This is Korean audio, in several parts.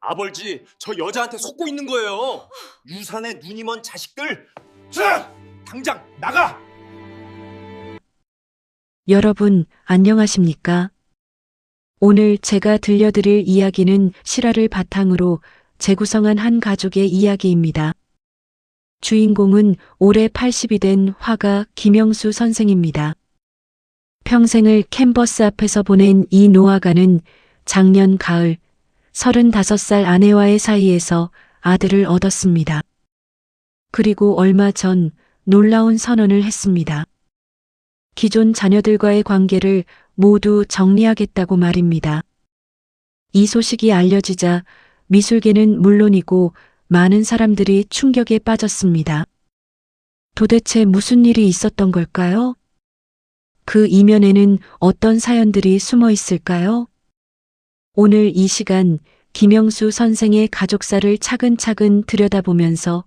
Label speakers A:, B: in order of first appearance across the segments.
A: 아버지, 저 여자한테 속고 있는 거예요. 유산에 눈이 먼 자식들. 자, 당장 나가.
B: 여러분, 안녕하십니까? 오늘 제가 들려드릴 이야기는 실화를 바탕으로 재구성한 한 가족의 이야기입니다. 주인공은 올해 80이 된 화가 김영수 선생입니다. 평생을 캔버스 앞에서 보낸 이 노화가는 작년 가을 35살 아내와의 사이에서 아들을 얻었습니다. 그리고 얼마 전 놀라운 선언을 했습니다. 기존 자녀들과의 관계를 모두 정리하겠다고 말입니다. 이 소식이 알려지자 미술계는 물론이고 많은 사람들이 충격에 빠졌습니다. 도대체 무슨 일이 있었던 걸까요? 그 이면에는 어떤 사연들이 숨어 있을까요? 오늘 이 시간 김영수 선생의 가족사를 차근차근 들여다보면서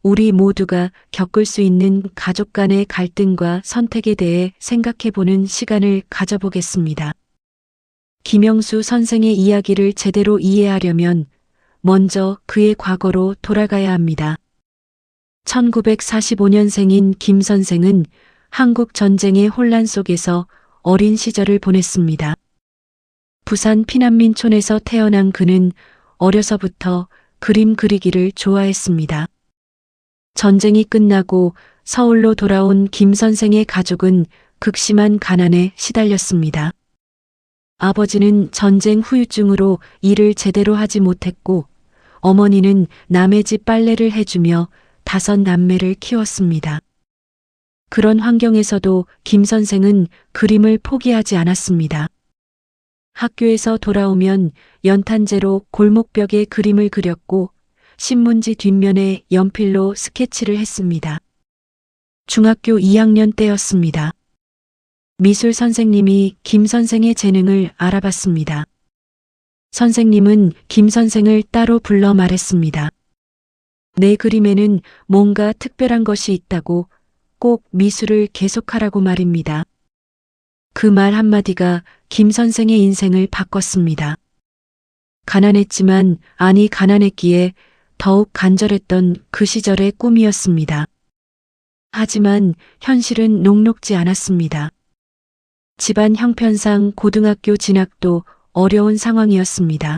B: 우리 모두가 겪을 수 있는 가족 간의 갈등과 선택에 대해 생각해보는 시간을 가져보겠습니다. 김영수 선생의 이야기를 제대로 이해하려면 먼저 그의 과거로 돌아가야 합니다. 1945년생인 김 선생은 한국 전쟁의 혼란 속에서 어린 시절을 보냈습니다. 부산 피난민촌에서 태어난 그는 어려서부터 그림 그리기를 좋아했습니다. 전쟁이 끝나고 서울로 돌아온 김 선생의 가족은 극심한 가난에 시달렸습니다. 아버지는 전쟁 후유증으로 일을 제대로 하지 못했고 어머니는 남의 집 빨래를 해주며 5 남매를 키웠습니다. 그런 환경에서도 김 선생은 그림을 포기하지 않았습니다. 학교에서 돌아오면 연탄재로 골목벽에 그림을 그렸고 신문지 뒷면에 연필로 스케치를 했습니다. 중학교 2학년 때였습니다. 미술 선생님이 김 선생의 재능을 알아봤습니다. 선생님은 김 선생을 따로 불러 말했습니다. 내 그림에는 뭔가 특별한 것이 있다고, 꼭 미술을 계속하라고 말입니다. 그 말 한마디가 김 선생의 인생을 바꿨습니다. 가난했지만 아니 가난했기에 더욱 간절했던 그 시절의 꿈이었습니다. 하지만 현실은 녹록지 않았습니다. 집안 형편상 고등학교 진학도 어려운 상황이었습니다.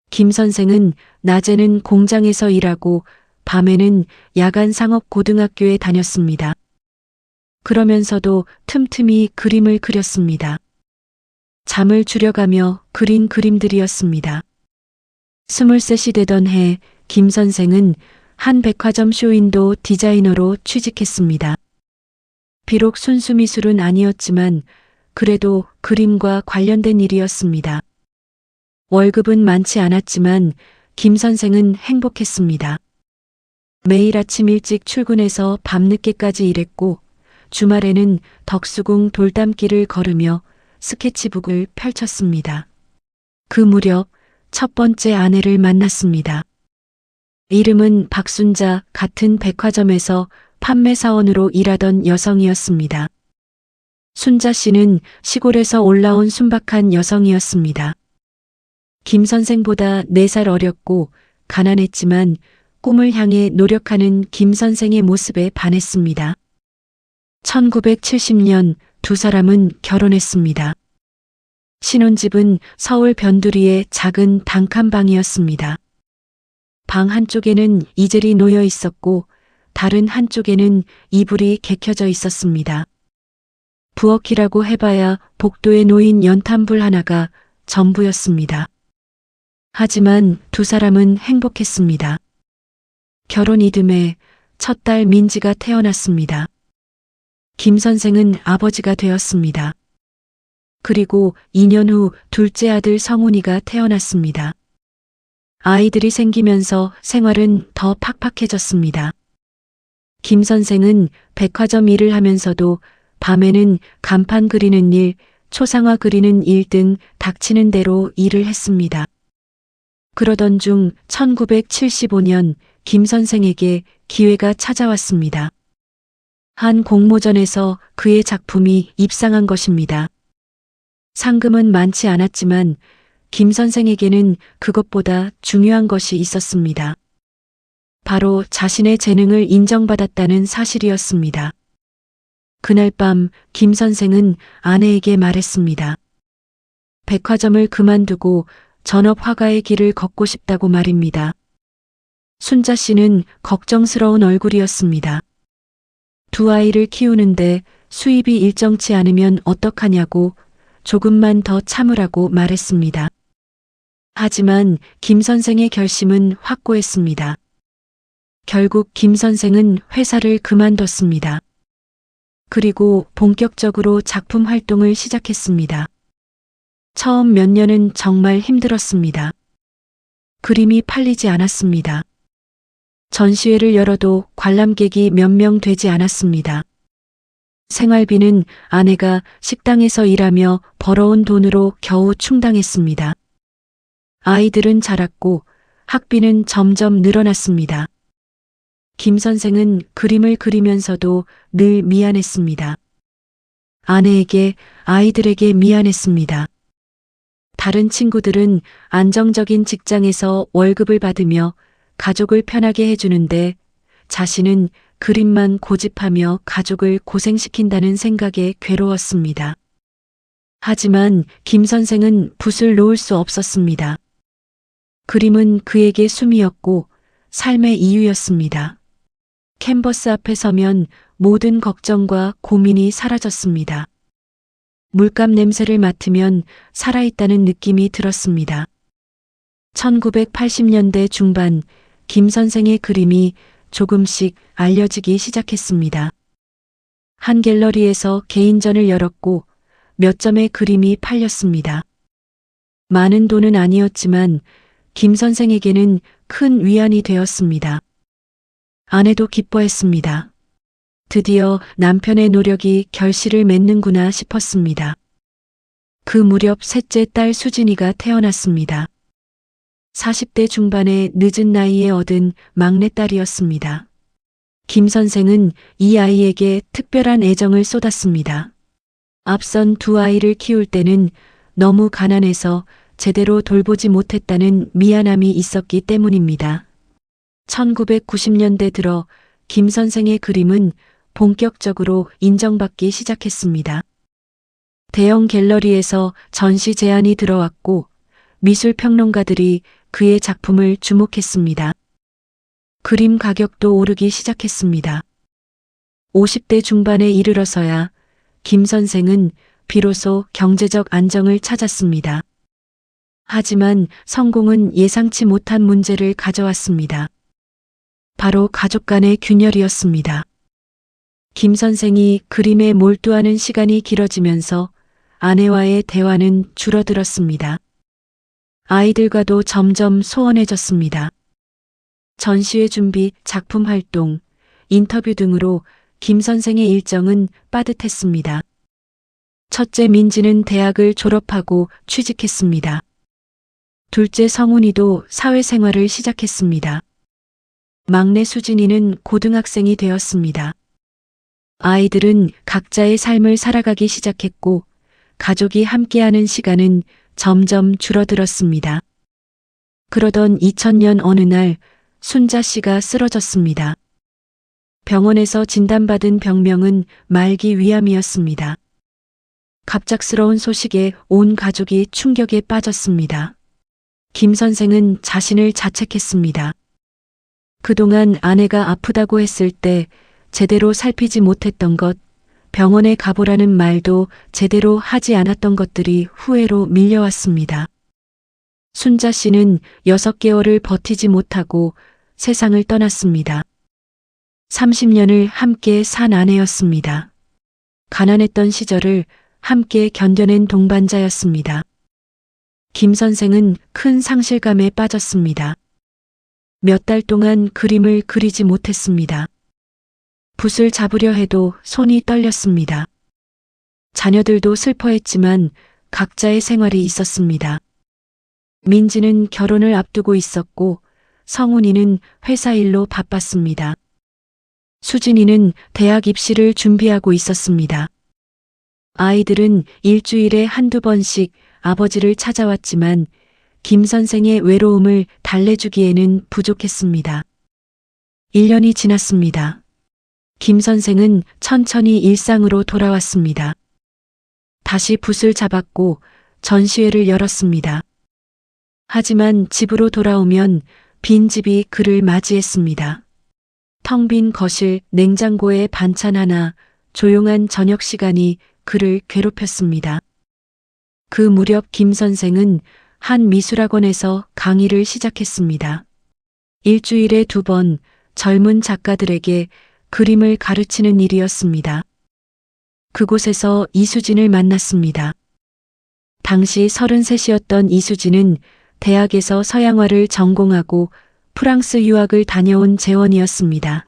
B: 김 선생은 낮에는 공장에서 일하고 밤에는 야간 상업 고등학교에 다녔습니다. 그러면서도 틈틈이 그림을 그렸습니다. 잠을 줄여가며 그린 그림들이었습니다. 23이 되던 해 김 선생은 한 백화점 쇼윈도 디자이너로 취직했습니다. 비록 순수 미술은 아니었지만 그래도 그림과 관련된 일이었습니다. 월급은 많지 않았지만 김 선생은 행복했습니다. 매일 아침 일찍 출근해서 밤늦게까지 일했고 주말에는 덕수궁 돌담길을 걸으며 스케치북을 펼쳤습니다. 그 무렵 첫 번째 아내를 만났습니다. 이름은 박순자, 같은 백화점에서 판매사원으로 일하던 여성이었습니다. 순자 씨는 시골에서 올라온 순박한 여성이었습니다. 김 선생보다 4살 어렸고 가난했지만 꿈을 향해 노력하는 김 선생의 모습에 반했습니다. 1970년 2 사람은 결혼했습니다. 신혼집은 서울 변두리의 작은 단칸방이었습니다. 방 한쪽에는 이젤이 놓여 있었고 다른 한쪽에는 이불이 개켜져 있었습니다. 부엌이라고 해봐야 복도에 놓인 연탄불 하나가 전부였습니다. 하지만 2 사람은 행복했습니다. 결혼 이듬해 첫 딸 민지가 태어났습니다. 김 선생은 아버지가 되었습니다. 그리고 2년 후 둘째 아들 성훈이가 태어났습니다. 아이들이 생기면서 생활은 더 팍팍해졌습니다. 김 선생은 백화점 일을 하면서도 밤에는 간판 그리는 일, 초상화 그리는 일 등 닥치는 대로 일을 했습니다. 그러던 중 1975년 김 선생에게 기회가 찾아왔습니다. 한 공모전에서 그의 작품이 입상한 것입니다. 상금은 많지 않았지만 김 선생에게는 그것보다 중요한 것이 있었습니다. 바로 자신의 재능을 인정받았다는 사실이었습니다. 그날 밤 김 선생은 아내에게 말했습니다. 백화점을 그만두고 전업 화가의 길을 걷고 싶다고 말입니다. 순자 씨는 걱정스러운 얼굴이었습니다. 두 아이를 키우는데 수입이 일정치 않으면 어떡하냐고 조금만 더 참으라고 말했습니다. 하지만 김 선생의 결심은 확고했습니다. 결국 김 선생은 회사를 그만뒀습니다. 그리고 본격적으로 작품 활동을 시작했습니다. 처음 몇 년은 정말 힘들었습니다. 그림이 팔리지 않았습니다. 전시회를 열어도 관람객이 몇 명 되지 않았습니다. 생활비는 아내가 식당에서 일하며 벌어온 돈으로 겨우 충당했습니다. 아이들은 자랐고 학비는 점점 늘어났습니다. 김 선생은 그림을 그리면서도 늘 미안했습니다. 아내에게, 아이들에게 미안했습니다. 다른 친구들은 안정적인 직장에서 월급을 받으며 가족을 편하게 해주는데 자신은 그림만 고집하며 가족을 고생시킨다는 생각에 괴로웠습니다. 하지만 김 선생은 붓을 놓을 수 없었습니다. 그림은 그에게 숨이었고 삶의 이유였습니다. 캔버스 앞에 서면 모든 걱정과 고민이 사라졌습니다. 물감 냄새를 맡으면 살아있다는 느낌이 들었습니다. 1980년대 중반 김 선생의 그림이 조금씩 알려지기 시작했습니다. 한 갤러리에서 개인전을 열었고 몇 점의 그림이 팔렸습니다. 많은 돈은 아니었지만 김 선생에게는 큰 위안이 되었습니다. 아내도 기뻐했습니다. 드디어 남편의 노력이 결실을 맺는구나 싶었습니다. 그 무렵 셋째 딸 수진이가 태어났습니다. 40대 중반의 늦은 나이에 얻은 막내딸이었습니다. 김 선생은 이 아이에게 특별한 애정을 쏟았습니다. 앞선 두 아이를 키울 때는 너무 가난해서 제대로 돌보지 못했다는 미안함이 있었기 때문입니다. 1990년대 들어 김 선생의 그림은 본격적으로 인정받기 시작했습니다. 대형 갤러리에서 전시 제안이 들어왔고 미술 평론가들이 그의 작품을 주목했습니다. 그림 가격도 오르기 시작했습니다. 50대 중반에 이르러서야 김 선생은 비로소 경제적 안정을 찾았습니다. 하지만 성공은 예상치 못한 문제를 가져왔습니다. 바로 가족 간의 균열이었습니다. 김 선생이 그림에 몰두하는 시간이 길어지면서 아내와의 대화는 줄어들었습니다. 아이들과도 점점 소원해졌습니다. 전시회 준비, 작품 활동, 인터뷰 등으로 김 선생의 일정은 빠듯했습니다. 첫째 민지는 대학을 졸업하고 취직했습니다. 둘째 성훈이도 사회생활을 시작했습니다. 막내 수진이는 고등학생이 되었습니다. 아이들은 각자의 삶을 살아가기 시작했고 가족이 함께하는 시간은 점점 줄어들었습니다. 그러던 2000년 어느 날 순자 씨가 쓰러졌습니다. 병원에서 진단받은 병명은 말기 위암이었습니다. 갑작스러운 소식에 온 가족이 충격에 빠졌습니다. 김 선생은 자신을 자책했습니다. 그동안 아내가 아프다고 했을 때 제대로 살피지 못했던 것, 병원에 가보라는 말도 제대로 하지 않았던 것들이 후회로 밀려왔습니다. 순자 씨는 6개월을 버티지 못하고 세상을 떠났습니다. 30년을 함께 산 아내였습니다. 가난했던 시절을 함께 견뎌낸 동반자였습니다. 김 선생은 큰 상실감에 빠졌습니다. 몇 달 동안 그림을 그리지 못했습니다. 붓을 잡으려 해도 손이 떨렸습니다. 자녀들도 슬퍼했지만 각자의 생활이 있었습니다. 민지는 결혼을 앞두고 있었고 성훈이는 회사 일로 바빴습니다. 수진이는 대학 입시를 준비하고 있었습니다. 아이들은 일주일에 한두 번씩 아버지를 찾아왔지만 김 선생의 외로움을 달래주기에는 부족했습니다. 1년이 지났습니다. 김 선생은 천천히 일상으로 돌아왔습니다. 다시 붓을 잡았고 전시회를 열었습니다. 하지만 집으로 돌아오면 빈집이 그를 맞이했습니다. 텅 빈 거실, 냉장고에 반찬 하나, 조용한 저녁 시간이 그를 괴롭혔습니다. 그 무렵 김 선생은 한 미술학원에서 강의를 시작했습니다. 일주일에 2번 젊은 작가들에게 그림을 가르치는 일이었습니다. 그곳에서 이수진을 만났습니다. 당시 33이었던 이수진은 대학에서 서양화를 전공하고 프랑스 유학을 다녀온 재원이었습니다.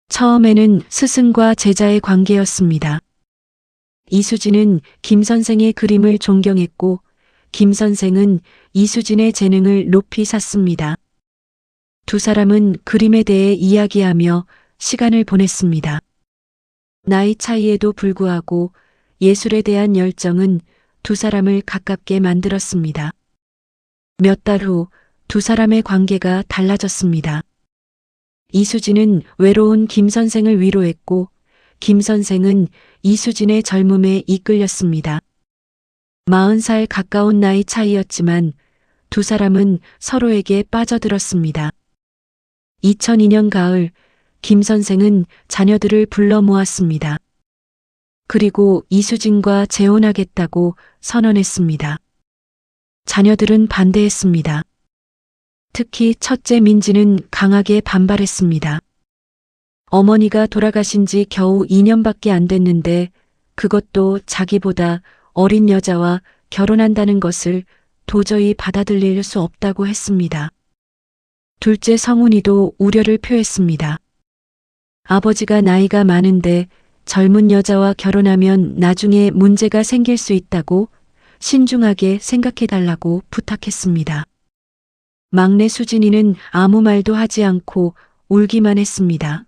B: 처음에는 스승과 제자의 관계였습니다. 이수진은 김 선생의 그림을 존경했고 김 선생은 이수진의 재능을 높이 샀습니다. 두 사람은 그림에 대해 이야기하며 시간을 보냈습니다. 나이 차이에도 불구하고 예술에 대한 열정은 두 사람을 가깝게 만들었습니다. 몇 달 후 두 사람의 관계가 달라졌습니다. 이수진은 외로운 김 선생을 위로했고 김 선생은 이수진의 젊음에 이끌렸습니다. 40살 가까운 나이 차이였지만 두 사람은 서로에게 빠져들었습니다. 2002년 가을 김 선생은 자녀들을 불러 모았습니다. 그리고 이수진과 재혼하겠다고 선언했습니다. 자녀들은 반대했습니다. 특히 첫째 민지는 강하게 반발했습니다. 어머니가 돌아가신 지 겨우 2년밖에 안 됐는데 그것도 자기보다 어린 여자와 결혼한다는 것을 도저히 받아들일 수 없다고 했습니다. 둘째 성훈이도 우려를 표했습니다. 아버지가 나이가 많은데 젊은 여자와 결혼하면 나중에 문제가 생길 수 있다고 신중하게 생각해달라고 부탁했습니다. 막내 수진이는 아무 말도 하지 않고 울기만 했습니다.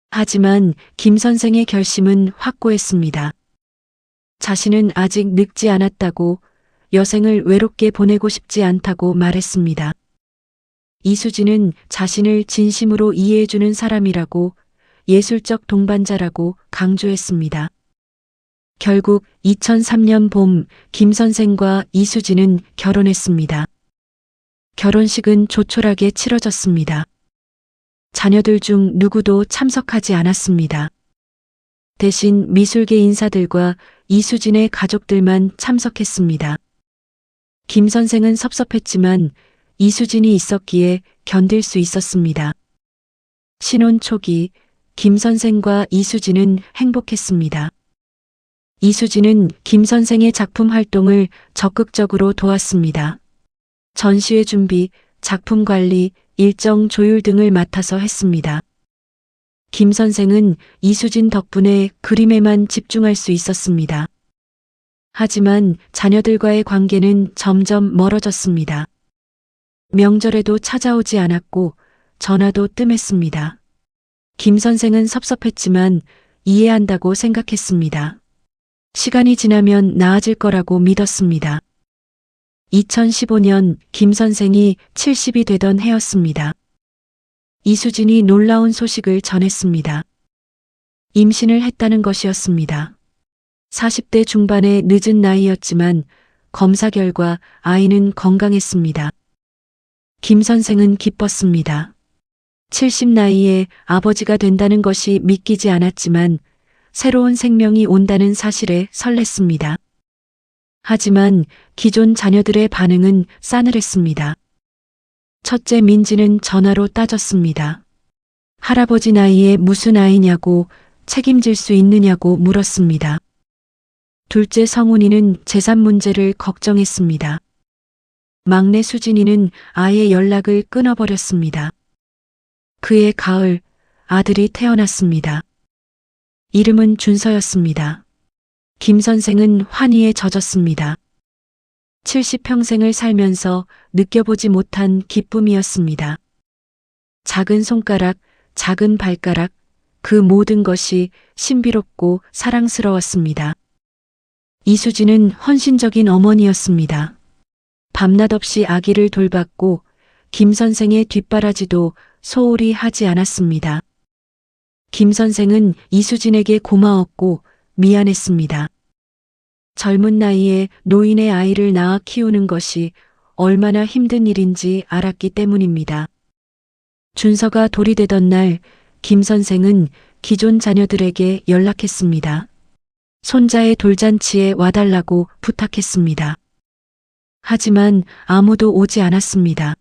B: 하지만 김 선생의 결심은 확고했습니다. 자신은 아직 늙지 않았다고 여생을 외롭게 보내고 싶지 않다고 말했습니다. 이수진은 자신을 진심으로 이해해주는 사람이라고 예술적 동반자라고 강조했습니다. 결국 2003년 봄 김 선생과 이수진은 결혼했습니다. 결혼식은 조촐하게 치러졌습니다. 자녀들 중 누구도 참석하지 않았습니다. 대신 미술계 인사들과 이수진의 가족들만 참석했습니다. 김 선생은 섭섭했지만 이수진이 있었기에 견딜 수 있었습니다. 신혼 초기 김 선생과 이수진은 행복했습니다. 이수진은 김 선생의 작품 활동을 적극적으로 도왔습니다. 전시회 준비, 작품 관리, 일정 조율 등을 맡아서 했습니다. 김 선생은 이수진 덕분에 그림에만 집중할 수 있었습니다. 하지만 자녀들과의 관계는 점점 멀어졌습니다. 명절에도 찾아오지 않았고 전화도 뜸했습니다. 김 선생은 섭섭했지만 이해한다고 생각했습니다. 시간이 지나면 나아질 거라고 믿었습니다. 2015년 김 선생이 70이 되던 해였습니다. 이수진이 놀라운 소식을 전했습니다. 임신을 했다는 것이었습니다. 40대 중반의 늦은 나이였지만 검사 결과 아이는 건강했습니다. 김 선생은 기뻤습니다. 70 나이에 아버지가 된다는 것이 믿기지 않았지만 새로운 생명이 온다는 사실에 설렜습니다. 하지만 기존 자녀들의 반응은 싸늘했습니다. 첫째 민지는 전화로 따졌습니다. 할아버지 나이에 무슨 아이냐고 책임질 수 있느냐고 물었습니다. 둘째 성훈이는 재산 문제를 걱정했습니다. 막내 수진이는 아예 연락을 끊어버렸습니다. 그해 가을 아들이 태어났습니다. 이름은 준서였습니다. 김 선생은 환희에 젖었습니다. 70평생을 살면서 느껴보지 못한 기쁨이었습니다. 작은 손가락, 작은 발가락, 그 모든 것이 신비롭고 사랑스러웠습니다. 이수진은 헌신적인 어머니였습니다. 밤낮 없이 아기를 돌봤고 김 선생의 뒷바라지도 소홀히 하지 않았습니다. 김 선생은 이수진에게 고마웠고 미안했습니다. 젊은 나이에 노인의 아이를 낳아 키우는 것이 얼마나 힘든 일인지 알았기 때문입니다. 준서가 돌이 되던 날 김 선생은 기존 자녀들에게 연락했습니다. 손자의 돌잔치에 와달라고 부탁했습니다. 하지만 아무도 오지 않았습니다.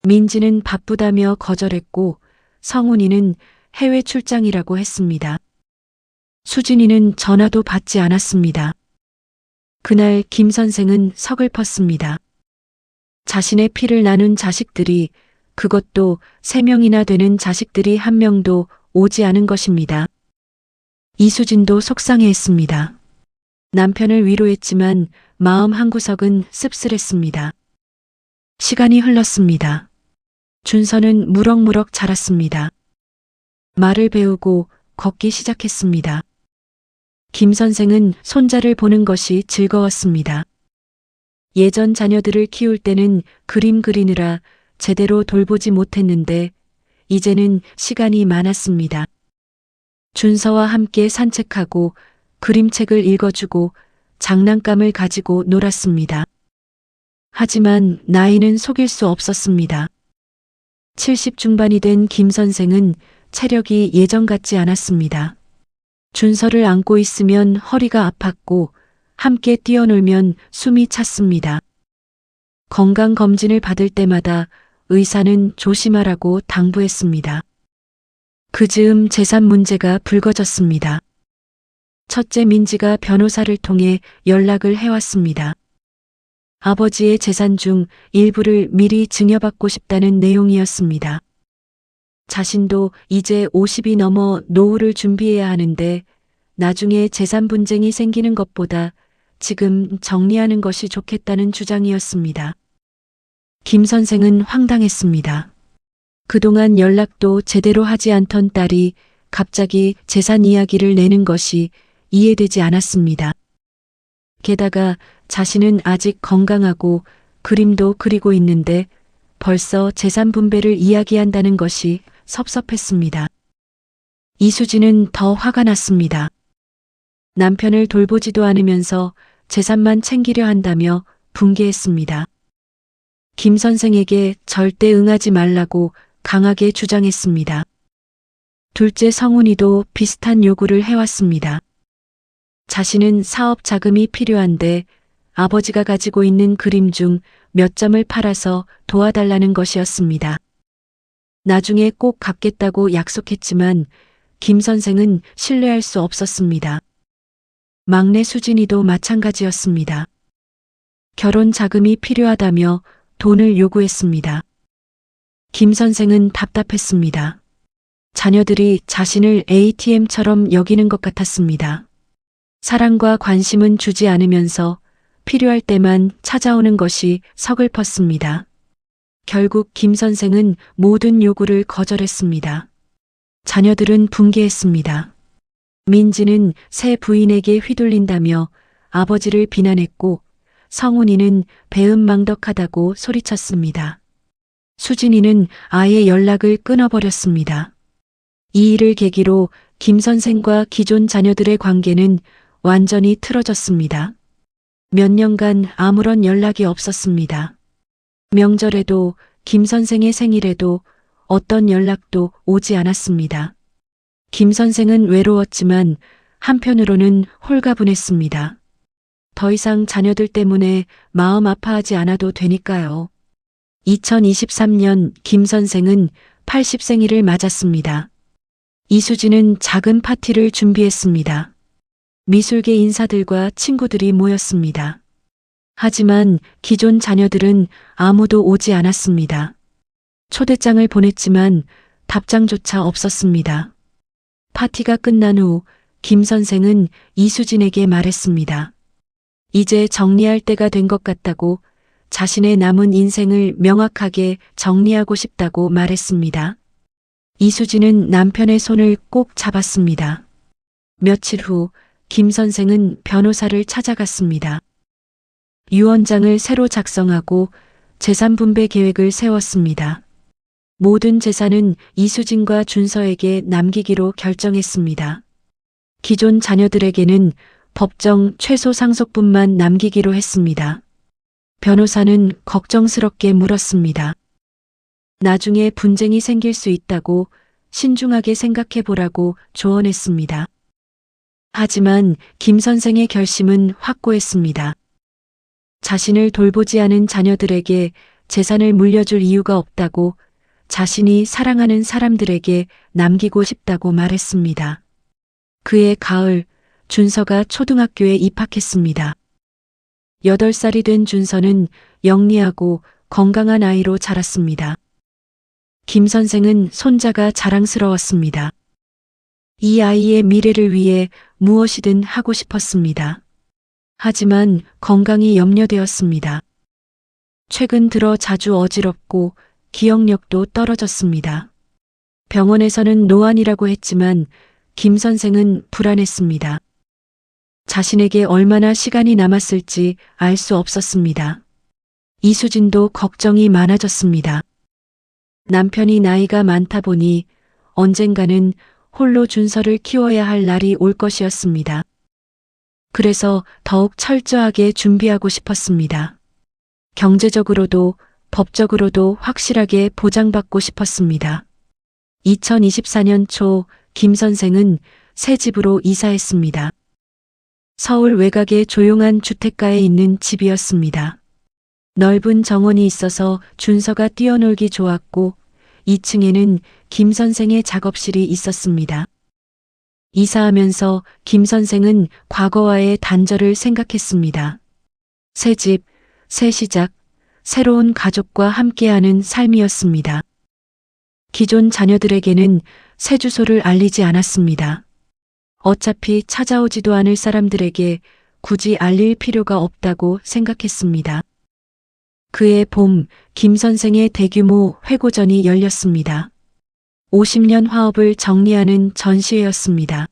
B: 민지는 바쁘다며 거절했고 성훈이는 해외 출장이라고 했습니다. 수진이는 전화도 받지 않았습니다. 그날 김 선생은 서글펐습니다. 자신의 피를 나눈 자식들이, 그것도 3명이나 되는 자식들이 한 명도 오지 않은 것입니다. 이수진도 속상해했습니다. 남편을 위로했지만 마음 한구석은 씁쓸했습니다. 시간이 흘렀습니다. 준서는 무럭무럭 자랐습니다. 말을 배우고 걷기 시작했습니다. 김 선생은 손자를 보는 것이 즐거웠습니다. 예전 자녀들을 키울 때는 그림 그리느라 제대로 돌보지 못했는데 이제는 시간이 많았습니다. 준서와 함께 산책하고 그림책을 읽어주고 장난감을 가지고 놀았습니다. 하지만 나이는 속일 수 없었습니다. 70 중반이 된 김 선생은 체력이 예전 같지 않았습니다. 준서를 안고 있으면 허리가 아팠고 함께 뛰어놀면 숨이 찼습니다. 건강검진을 받을 때마다 의사는 조심하라고 당부했습니다. 그 즈음 재산 문제가 불거졌습니다. 첫째 민지가 변호사를 통해 연락을 해왔습니다. 아버지의 재산 중 일부를 미리 증여받고 싶다는 내용이었습니다. 자신도 이제 50이 넘어 노후를 준비해야 하는데 나중에 재산 분쟁이 생기는 것보다 지금 정리하는 것이 좋겠다는 주장이었습니다. 김 선생은 황당했습니다. 그동안 연락도 제대로 하지 않던 딸이 갑자기 재산 이야기를 내는 것이 이해되지 않았습니다. 게다가 자신은 아직 건강하고 그림도 그리고 있는데 벌써 재산 분배를 이야기한다는 것이 섭섭했습니다. 이수진은 더 화가 났습니다. 남편을 돌보지도 않으면서 재산만 챙기려 한다며 분개했습니다. 김 선생에게 절대 응하지 말라고 강하게 주장했습니다. 둘째 성훈이도 비슷한 요구를 해왔습니다. 자신은 사업 자금이 필요한데 아버지가 가지고 있는 그림 중 몇 점을 팔아서 도와달라는 것이었습니다. 나중에 꼭 갚겠다고 약속했지만 김 선생은 신뢰할 수 없었습니다. 막내 수진이도 마찬가지였습니다. 결혼 자금이 필요하다며 돈을 요구했습니다. 김 선생은 답답했습니다. 자녀들이 자신을 ATM처럼 여기는 것 같았습니다. 사랑과 관심은 주지 않으면서 필요할 때만 찾아오는 것이 서글펐습니다. 결국 김 선생은 모든 요구를 거절했습니다. 자녀들은 분개했습니다. 민지는 새 부인에게 휘둘린다며 아버지를 비난했고 성훈이는 배은망덕하다고 소리쳤습니다. 수진이는 아예 연락을 끊어버렸습니다. 이 일을 계기로 김 선생과 기존 자녀들의 관계는 완전히 틀어졌습니다. 몇 년간 아무런 연락이 없었습니다. 명절에도 김 선생의 생일에도 어떤 연락도 오지 않았습니다. 김 선생은 외로웠지만 한편으로는 홀가분했습니다. 더 이상 자녀들 때문에 마음 아파하지 않아도 되니까요. 2023년 김 선생은 80생일을 맞았습니다. 이수진은 작은 파티를 준비했습니다. 미술계 인사들과 친구들이 모였습니다. 하지만 기존 자녀들은 아무도 오지 않았습니다. 초대장을 보냈지만 답장조차 없었습니다. 파티가 끝난 후 김 선생은 이수진에게 말했습니다. 이제 정리할 때가 된 것 같다고, 자신의 남은 인생을 명확하게 정리하고 싶다고 말했습니다. 이수진은 남편의 손을 꼭 잡았습니다. 며칠 후 김 선생은 변호사를 찾아갔습니다. 유언장을 새로 작성하고 재산 분배 계획을 세웠습니다. 모든 재산은 이수진과 준서에게 남기기로 결정했습니다. 기존 자녀들에게는 법정 최소 상속분만 남기기로 했습니다. 변호사는 걱정스럽게 물었습니다. 나중에 분쟁이 생길 수 있다고 신중하게 생각해 보라고 조언했습니다. 하지만 김 선생의 결심은 확고했습니다. 자신을 돌보지 않은 자녀들에게 재산을 물려줄 이유가 없다고 자신이 사랑하는 사람들에게 남기고 싶다고 말했습니다. 그해 가을, 준서가 초등학교에 입학했습니다. 8살이 된 준서는 영리하고 건강한 아이로 자랐습니다. 김 선생은 손자가 자랑스러웠습니다. 이 아이의 미래를 위해 무엇이든 하고 싶었습니다. 하지만 건강이 염려되었습니다. 최근 들어 자주 어지럽고 기억력도 떨어졌습니다. 병원에서는 노안이라고 했지만 김 선생은 불안했습니다. 자신에게 얼마나 시간이 남았을지 알 수 없었습니다. 이수진도 걱정이 많아졌습니다. 남편이 나이가 많다 보니 언젠가는 홀로 준서를 키워야 할 날이 올 것이었습니다. 그래서 더욱 철저하게 준비하고 싶었습니다. 경제적으로도 법적으로도 확실하게 보장받고 싶었습니다. 2024년 초 김 선생은 새 집으로 이사했습니다. 서울 외곽의 조용한 주택가에 있는 집이었습니다. 넓은 정원이 있어서 준서가 뛰어놀기 좋았고 2층에는 김 선생의 작업실이 있었습니다. 이사하면서 김 선생은 과거와의 단절을 생각했습니다. 새 집, 새 시작, 새로운 가족과 함께하는 삶이었습니다. 기존 자녀들에게는 새 주소를 알리지 않았습니다. 어차피 찾아오지도 않을 사람들에게 굳이 알릴 필요가 없다고 생각했습니다. 그해 봄, 김 선생의 대규모 회고전이 열렸습니다. 50년 화업을 정리하는 전시회였습니다.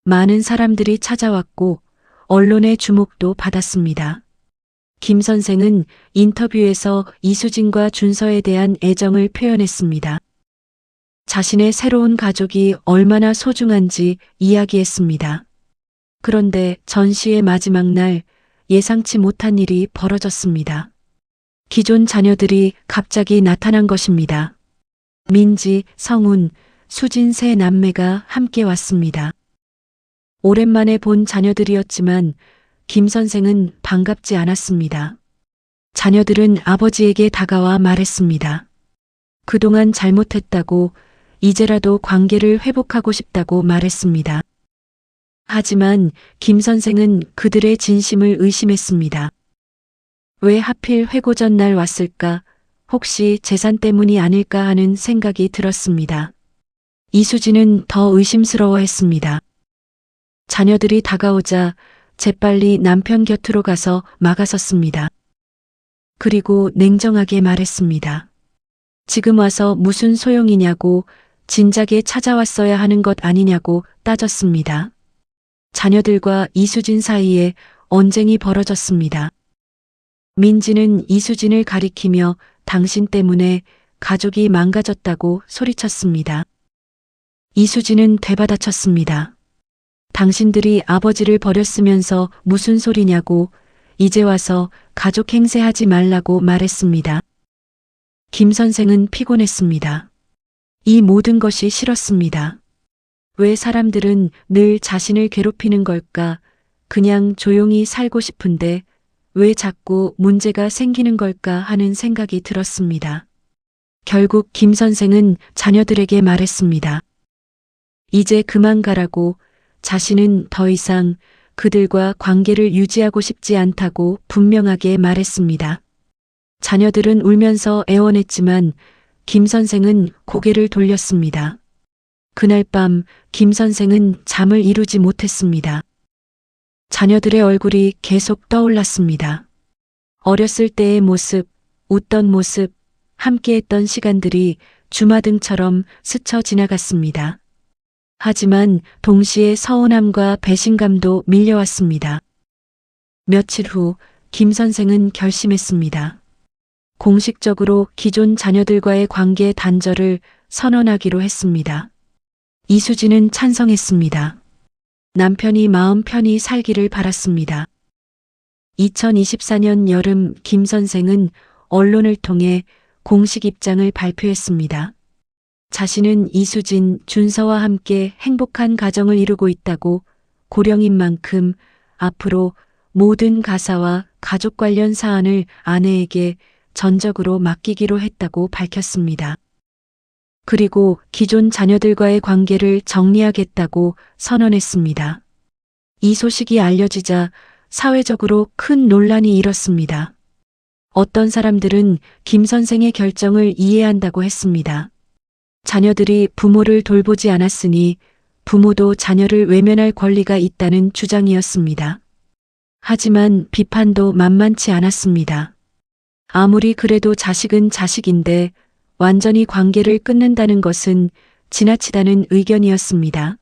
B: 많은 사람들이 찾아왔고 언론의 주목도 받았습니다. 김 선생은 인터뷰에서 이수진과 준서에 대한 애정을 표현했습니다. 자신의 새로운 가족이 얼마나 소중한지 이야기했습니다. 그런데 전시의 마지막 날 예상치 못한 일이 벌어졌습니다. 기존 자녀들이 갑자기 나타난 것입니다. 민지, 성훈, 수진 세 남매가 함께 왔습니다. 오랜만에 본 자녀들이었지만 김 선생은 반갑지 않았습니다. 자녀들은 아버지에게 다가와 말했습니다. 그동안 잘못했다고 이제라도 관계를 회복하고 싶다고 말했습니다. 하지만 김 선생은 그들의 진심을 의심했습니다. 왜 하필 회고전 날 왔을까? 혹시 재산 때문이 아닐까 하는 생각이 들었습니다. 이수진은 더 의심스러워했습니다. 자녀들이 다가오자 재빨리 남편 곁으로 가서 막아섰습니다. 그리고 냉정하게 말했습니다. 지금 와서 무슨 소용이냐고, 진작에 찾아왔어야 하는 것 아니냐고 따졌습니다. 자녀들과 이수진 사이에 언쟁이 벌어졌습니다. 민지는 이수진을 가리키며 당신 때문에 가족이 망가졌다고 소리쳤습니다. 이수진은 되받아쳤습니다. 당신들이 아버지를 버렸으면서 무슨 소리냐고, 이제 와서 가족 행세하지 말라고 말했습니다. 김 선생은 피곤했습니다. 이 모든 것이 싫었습니다. 왜 사람들은 늘 자신을 괴롭히는 걸까? 그냥 조용히 살고 싶은데 왜 자꾸 문제가 생기는 걸까 하는 생각이 들었습니다. 결국 김 선생은 자녀들에게 말했습니다. 이제 그만 가라고, 자신은 더 이상 그들과 관계를 유지하고 싶지 않다고 분명하게 말했습니다. 자녀들은 울면서 애원했지만 김 선생은 고개를 돌렸습니다. 그날 밤 김 선생은 잠을 이루지 못했습니다. 자녀들의 얼굴이 계속 떠올랐습니다. 어렸을 때의 모습, 웃던 모습, 함께했던 시간들이 주마등처럼 스쳐 지나갔습니다. 하지만 동시에 서운함과 배신감도 밀려왔습니다. 며칠 후 김 선생은 결심했습니다. 공식적으로 기존 자녀들과의 관계 단절을 선언하기로 했습니다. 이수진은 찬성했습니다. 남편이 마음 편히 살기를 바랐습니다. 2024년 여름 김 선생은 언론을 통해 공식 입장을 발표했습니다. 자신은 이수진, 준서와 함께 행복한 가정을 이루고 있다고 고령인 만큼 앞으로 모든 가사와 가족 관련 사안을 아내에게 전적으로 맡기기로 했다고 밝혔습니다. 그리고 기존 자녀들과의 관계를 정리하겠다고 선언했습니다. 이 소식이 알려지자 사회적으로 큰 논란이 일었습니다. 어떤 사람들은 김 선생의 결정을 이해한다고 했습니다. 자녀들이 부모를 돌보지 않았으니 부모도 자녀를 외면할 권리가 있다는 주장이었습니다. 하지만 비판도 만만치 않았습니다. 아무리 그래도 자식은 자식인데 완전히 관계를 끊는다는 것은 지나치다는 의견이었습니다.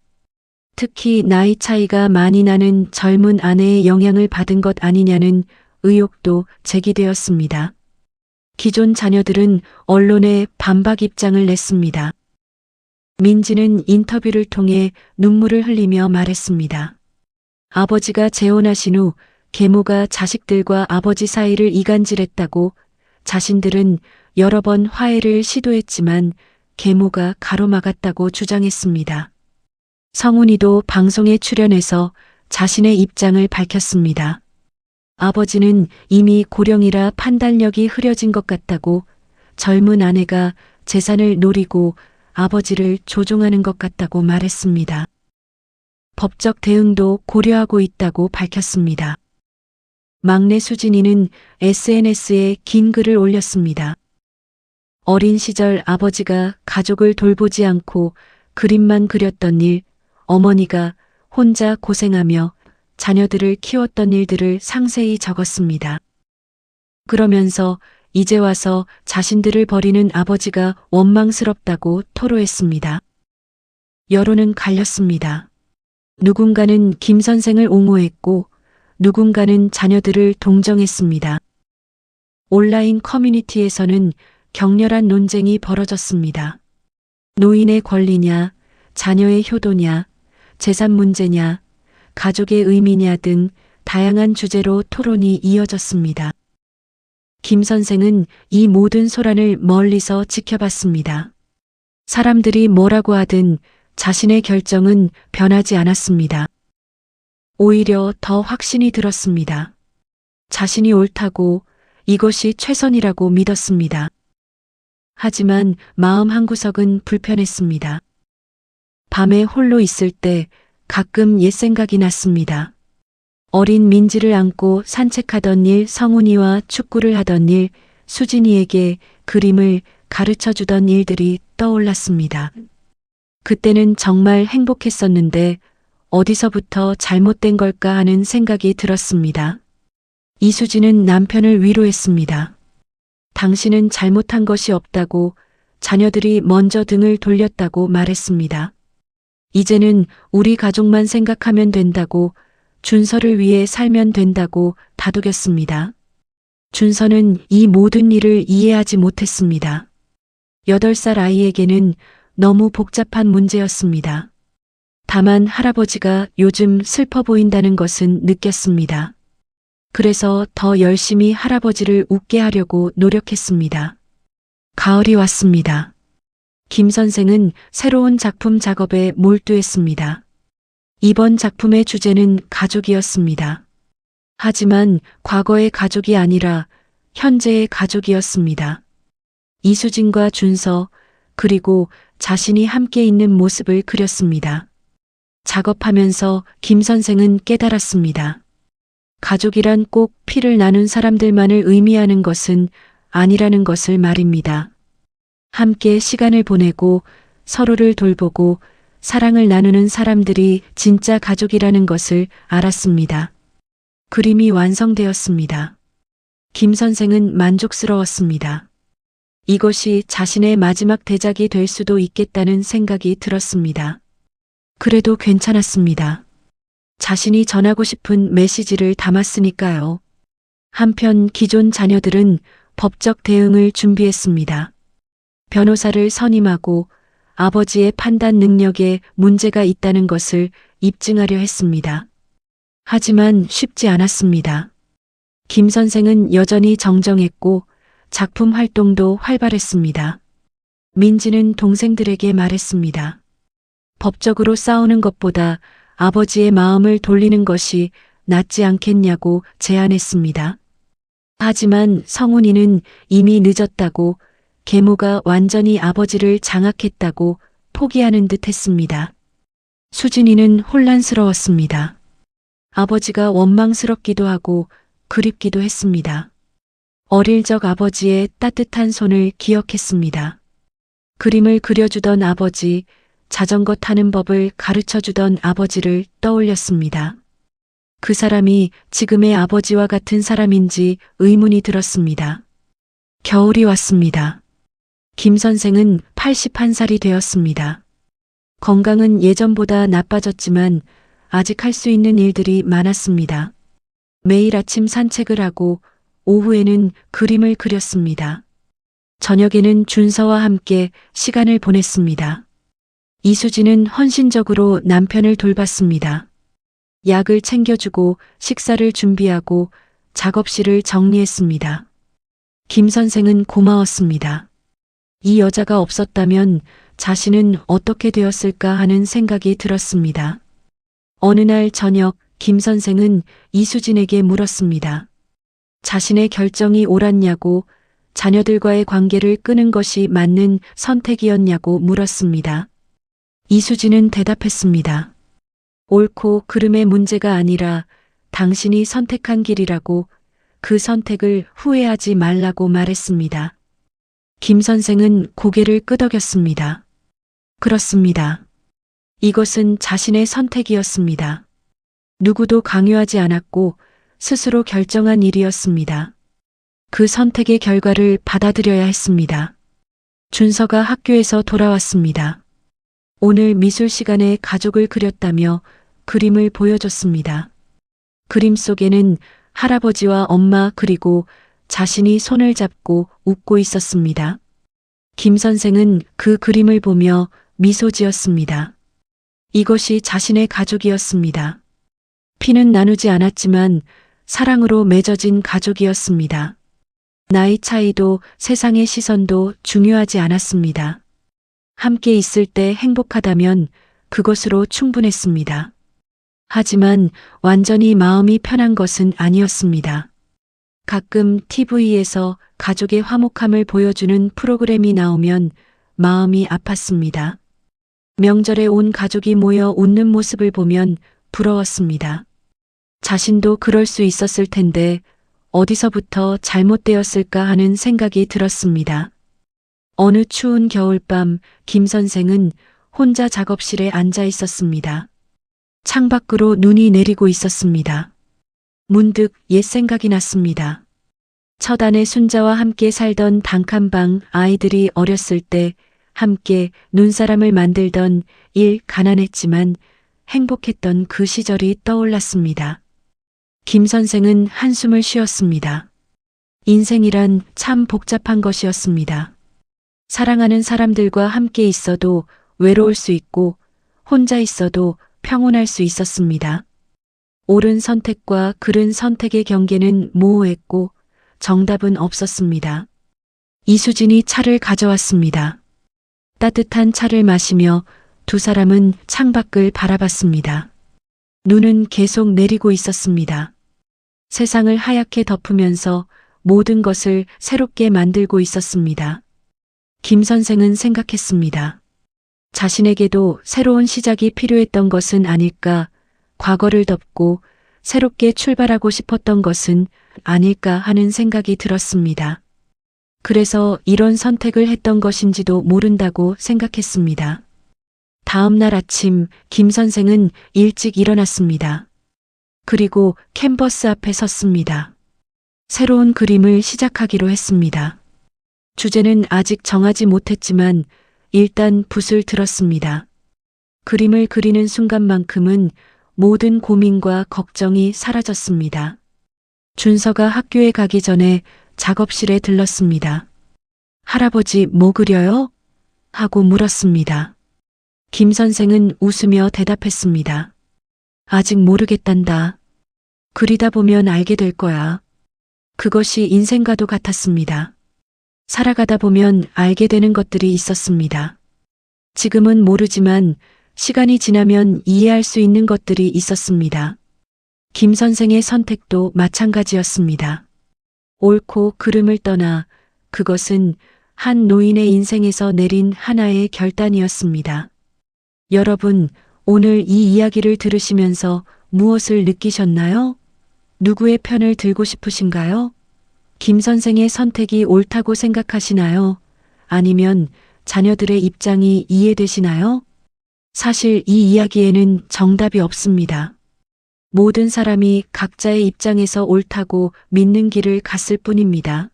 B: 특히 나이 차이가 많이 나는 젊은 아내의 영향을 받은 것 아니냐는 의혹도 제기되었습니다. 기존 자녀들은 언론에 반박 입장을 냈습니다. 민지는 인터뷰를 통해 눈물을 흘리며 말했습니다. 아버지가 재혼하신 후 계모가 자식들과 아버지 사이를 이간질했다고 자신들은 여러 번 화해를 시도했지만 계모가 가로막았다고 주장했습니다. 성훈이도 방송에 출연해서 자신의 입장을 밝혔습니다. 아버지는 이미 고령이라 판단력이 흐려진 것 같다고, 젊은 아내가 재산을 노리고 아버지를 조종하는 것 같다고 말했습니다. 법적 대응도 고려하고 있다고 밝혔습니다. 막내 수진이는 SNS에 긴 글을 올렸습니다. 어린 시절 아버지가 가족을 돌보지 않고 그림만 그렸던 일, 어머니가 혼자 고생하며 자녀들을 키웠던 일들을 상세히 적었습니다. 그러면서 이제 와서 자신들을 버리는 아버지가 원망스럽다고 토로했습니다. 여론은 갈렸습니다. 누군가는 김 선생을 옹호했고 누군가는 자녀들을 동정했습니다. 온라인 커뮤니티에서는 격렬한 논쟁이 벌어졌습니다. 노인의 권리냐, 자녀의 효도냐, 재산 문제냐, 가족의 의미냐 등 다양한 주제로 토론이 이어졌습니다. 김 선생은 이 모든 소란을 멀리서 지켜봤습니다. 사람들이 뭐라고 하든 자신의 결정은 변하지 않았습니다. 오히려 더 확신이 들었습니다. 자신이 옳다고, 이것이 최선이라고 믿었습니다. 하지만 마음 한구석은 불편했습니다. 밤에 홀로 있을 때 가끔 옛 생각이 났습니다. 어린 민지를 안고 산책하던 일, 성훈이와 축구를 하던 일, 수진이에게 그림을 가르쳐 주던 일들이 떠올랐습니다. 그때는 정말 행복했었는데 어디서부터 잘못된 걸까 하는 생각이 들었습니다. 이수진은 남편을 위로했습니다. 당신은 잘못한 것이 없다고, 자녀들이 먼저 등을 돌렸다고 말했습니다. 이제는 우리 가족만 생각하면 된다고, 준서를 위해 살면 된다고 다독였습니다. 준서는 이 모든 일을 이해하지 못했습니다. 8살 아이에게는 너무 복잡한 문제였습니다. 다만 할아버지가 요즘 슬퍼 보인다는 것은 느꼈습니다. 그래서 더 열심히 할아버지를 웃게 하려고 노력했습니다. 가을이 왔습니다. 김 선생은 새로운 작품 작업에 몰두했습니다. 이번 작품의 주제는 가족이었습니다. 하지만 과거의 가족이 아니라 현재의 가족이었습니다. 이수진과 준서, 그리고 자신이 함께 있는 모습을 그렸습니다. 작업하면서 김 선생은 깨달았습니다. 가족이란 꼭 피를 나눈 사람들만을 의미하는 것은 아니라는 것을 말입니다. 함께 시간을 보내고 서로를 돌보고 사랑을 나누는 사람들이 진짜 가족이라는 것을 알았습니다. 그림이 완성되었습니다. 김 선생은 만족스러웠습니다. 이것이 자신의 마지막 대작이 될 수도 있겠다는 생각이 들었습니다. 그래도 괜찮았습니다. 자신이 전하고 싶은 메시지를 담았으니까요. 한편 기존 자녀들은 법적 대응을 준비했습니다. 변호사를 선임하고 아버지의 판단 능력에 문제가 있다는 것을 입증하려 했습니다. 하지만 쉽지 않았습니다. 김 선생은 여전히 정정했고 작품 활동도 활발했습니다. 민지는 동생들에게 말했습니다. 법적으로 싸우는 것보다 아버지의 마음을 돌리는 것이 낫지 않겠냐고 제안했습니다. 하지만 성훈이는 이미 늦었다고, 계모가 완전히 아버지를 장악했다고 포기하는 듯 했습니다. 수진이는 혼란스러웠습니다. 아버지가 원망스럽기도 하고 그립기도 했습니다. 어릴 적 아버지의 따뜻한 손을 기억했습니다. 그림을 그려주던 아버지, 자전거 타는 법을 가르쳐주던 아버지를 떠올렸습니다. 그 사람이 지금의 아버지와 같은 사람인지 의문이 들었습니다. 겨울이 왔습니다. 김 선생은 81살이 되었습니다. 건강은 예전보다 나빠졌지만 아직 할 수 있는 일들이 많았습니다. 매일 아침 산책을 하고 오후에는 그림을 그렸습니다. 저녁에는 준서와 함께 시간을 보냈습니다. 이수진은 헌신적으로 남편을 돌봤습니다. 약을 챙겨주고 식사를 준비하고 작업실을 정리했습니다. 김 선생은 고마웠습니다. 이 여자가 없었다면 자신은 어떻게 되었을까 하는 생각이 들었습니다. 어느 날 저녁 김 선생은 이수진에게 물었습니다. 자신의 결정이 옳았냐고, 자녀들과의 관계를 끄는 것이 맞는 선택이었냐고 물었습니다. 이수진은 대답했습니다. 옳고 그름의 문제가 아니라 당신이 선택한 길이라고, 그 선택을 후회하지 말라고 말했습니다. 김 선생은 고개를 끄덕였습니다. 그렇습니다. 이것은 자신의 선택이었습니다. 누구도 강요하지 않았고 스스로 결정한 일이었습니다. 그 선택의 결과를 받아들여야 했습니다. 준서가 학교에서 돌아왔습니다. 오늘 미술 시간에 가족을 그렸다며 그림을 보여줬습니다. 그림 속에는 할아버지와 엄마 그리고 자신이 손을 잡고 웃고 있었습니다. 김 선생은 그 그림을 보며 미소 지었습니다. 이것이 자신의 가족이었습니다. 피는 나누지 않았지만 사랑으로 맺어진 가족이었습니다. 나이 차이도 세상의 시선도 중요하지 않았습니다. 함께 있을 때 행복하다면 그것으로 충분했습니다. 하지만 완전히 마음이 편한 것은 아니었습니다. 가끔 TV에서 가족의 화목함을 보여주는 프로그램이 나오면 마음이 아팠습니다. 명절에 온 가족이 모여 웃는 모습을 보면 부러웠습니다. 자신도 그럴 수 있었을 텐데 어디서부터 잘못되었을까 하는 생각이 들었습니다. 어느 추운 겨울밤 김 선생은 혼자 작업실에 앉아 있었습니다. 창밖으로 눈이 내리고 있었습니다. 문득 옛 생각이 났습니다. 첫 아내 순자와 함께 살던 단칸방 아이들이 어렸을 때 함께 눈사람을 만들던 일 가난했지만 행복했던 그 시절이 떠올랐습니다. 김 선생은 한숨을 쉬었습니다. 인생이란 참 복잡한 것이었습니다. 사랑하는 사람들과 함께 있어도 외로울 수 있고 혼자 있어도 평온할 수 있었습니다. 옳은 선택과 그른 선택의 경계는 모호했고 정답은 없었습니다. 이수진이 차를 가져왔습니다. 따뜻한 차를 마시며 두 사람은 창밖을 바라봤습니다. 눈은 계속 내리고 있었습니다. 세상을 하얗게 덮으면서 모든 것을 새롭게 만들고 있었습니다. 김 선생은 생각했습니다. 자신에게도 새로운 시작이 필요했던 것은 아닐까, 과거를 덮고 새롭게 출발하고 싶었던 것은 아닐까 하는 생각이 들었습니다. 그래서 이런 선택을 했던 것인지도 모른다고 생각했습니다. 다음 날 아침 김 선생은 일찍 일어났습니다. 그리고 캔버스 앞에 섰습니다. 새로운 그림을 시작하기로 했습니다. 주제는 아직 정하지 못했지만 일단 붓을 들었습니다. 그림을 그리는 순간만큼은 모든 고민과 걱정이 사라졌습니다. 준서가 학교에 가기 전에 작업실에 들렀습니다. 할아버지 뭐 그려요? 하고 물었습니다. 김 선생은 웃으며 대답했습니다. 아직 모르겠단다. 그리다 보면 알게 될 거야. 그것이 인생과도 같았습니다. 살아가다 보면 알게 되는 것들이 있었습니다. 지금은 모르지만 시간이 지나면 이해할 수 있는 것들이 있었습니다. 김 선생의 선택도 마찬가지였습니다. 옳고 그름을 떠나 그것은 한 노인의 인생에서 내린 하나의 결단이었습니다. 여러분, 오늘 이 이야기를 들으시면서 무엇을 느끼셨나요? 누구의 편을 들고 싶으신가요? 김 선생의 선택이 옳다고 생각하시나요? 아니면 자녀들의 입장이 이해되시나요? 사실 이 이야기에는 정답이 없습니다. 모든 사람이 각자의 입장에서 옳다고 믿는 길을 갔을 뿐입니다.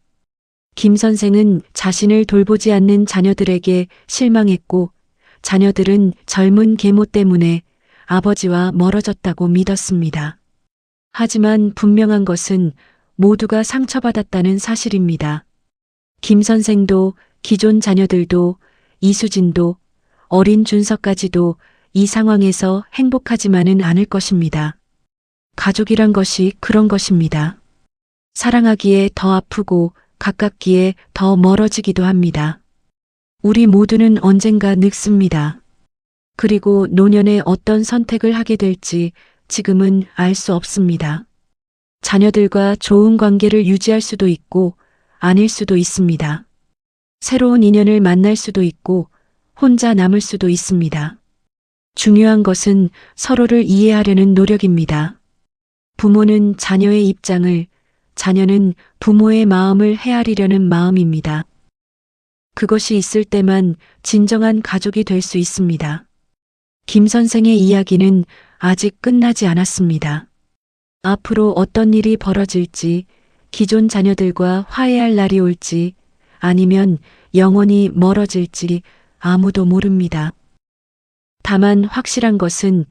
B: 김 선생은 자신을 돌보지 않는 자녀들에게 실망했고, 자녀들은 젊은 계모 때문에 아버지와 멀어졌다고 믿었습니다. 하지만 분명한 것은 모두가 상처받았다는 사실입니다. 김 선생도, 기존 자녀들도, 이수진도, 어린 준서까지도 이 상황에서 행복하지만은 않을 것입니다. 가족이란 것이 그런 것입니다. 사랑하기에 더 아프고 가깝기에 더 멀어지기도 합니다. 우리 모두는 언젠가 늙습니다. 그리고 노년에 어떤 선택을 하게 될지 지금은 알 수 없습니다. 자녀들과 좋은 관계를 유지할 수도 있고 아닐 수도 있습니다. 새로운 인연을 만날 수도 있고 혼자 남을 수도 있습니다. 중요한 것은 서로를 이해하려는 노력입니다. 부모는 자녀의 입장을, 자녀는 부모의 마음을 헤아리려는 마음입니다. 그것이 있을 때만 진정한 가족이 될 수 있습니다. 김 선생의 이야기는 아직 끝나지 않았습니다. 앞으로 어떤 일이 벌어질지, 기존 자녀들과 화해할 날이 올지, 아니면 영원히 멀어질지 아무도 모릅니다. 다만 확실한 것은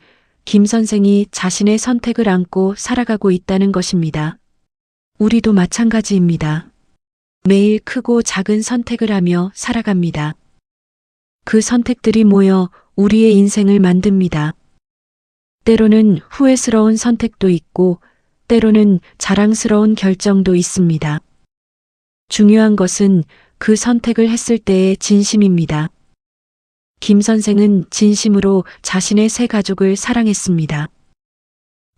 B: 김 선생이 자신의 선택을 안고 살아가고 있다는 것입니다. 우리도 마찬가지입니다. 매일 크고 작은 선택을 하며 살아갑니다. 그 선택들이 모여 우리의 인생을 만듭니다. 때로는 후회스러운 선택도 있고, 때로는 자랑스러운 결정도 있습니다. 중요한 것은 그 선택을 했을 때의 진심입니다. 김 선생은 진심으로 자신의 세 가족을 사랑했습니다.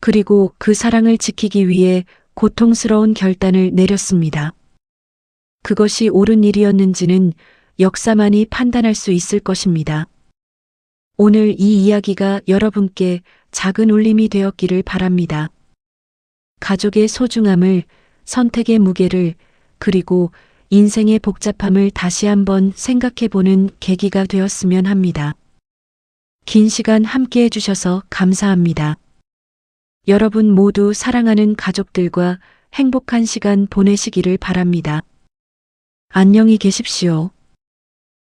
B: 그리고 그 사랑을 지키기 위해 고통스러운 결단을 내렸습니다. 그것이 옳은 일이었는지는 역사만이 판단할 수 있을 것입니다. 오늘 이 이야기가 여러분께 작은 울림이 되었기를 바랍니다. 가족의 소중함을, 선택의 무게를, 그리고 인생의 복잡함을 다시 한번 생각해 보는 계기가 되었으면 합니다. 긴 시간 함께 해주셔서 감사합니다. 여러분 모두 사랑하는 가족들과 행복한 시간 보내시기를 바랍니다. 안녕히 계십시오.